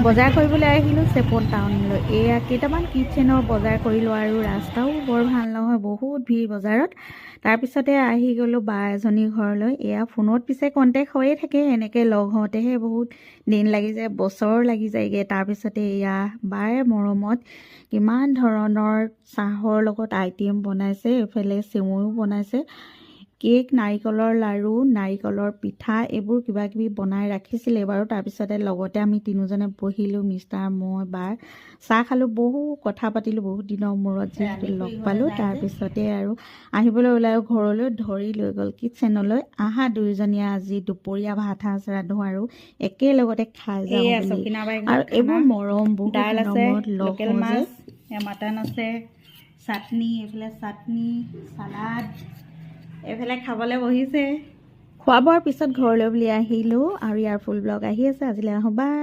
বজাৰ কৰিবলৈ আহিলোঁ চেপন টাউনলৈ। এয়া কেইটামান কিটচেনৰ বজাৰ কৰিলোঁ আৰু ৰাস্তাও বৰ ভাল নহয়, বহুত ভিৰ বজাৰত। তাৰপিছতে আহি গ'লোঁ বা এজনীৰ ঘৰলৈ। এয়া ফোনত পিছে কণ্টেক্ট হৈয়ে থাকে, এনেকৈ লগ হওঁতেহে বহুত দিন লাগি যায়, বছৰ লাগি যায়গৈ। তাৰপিছতে এয়া বায়ে মৰমত কিমান ধৰণৰ চাহৰ লগত আইটেম বনাইছে, এইফালে চেৱৈও বনাইছে, কেক, নাৰিকলৰ লাড়ু, নাৰিকলৰ পিঠা, এইবোৰ কিবা কিবি বনাই ৰাখিছিলে বাৰু। তাৰপিছতে লগতে আমি তিনিজনে বহিলোঁ, মিষ্টাৰ, মই, বা চাহ খালোঁ, বহু কথা পাতিলোঁ, বহুত দিনৰ মূৰত যিহেতু লগ পালোঁ। তাৰপিছতে আৰু আহিবলৈ ওলাই ঘৰলৈ ধৰি লৈ গ'ল কিটচেনলৈ। আহা দুয়োজনীয়ে আজি দুপৰীয়া ভাত সাঁজ ৰান্ধো আৰু একেলগতে খাই যাওঁ বুলি। আৰু এইবোৰ মৰম, বহুত দিনৰ মূৰত লগ হওঁ যে। মাটন আছে, চাটনি, এইফালে চাটনি, চালাড, এইফালে খাবলৈ বহিছে। খোৱা বোৱাৰ পিছত ঘৰলৈ বুলি আহিলোঁ আৰু ইয়াৰ ফুল ব্লগ আহি আছে। আজিলৈ আহোঁ, বাই।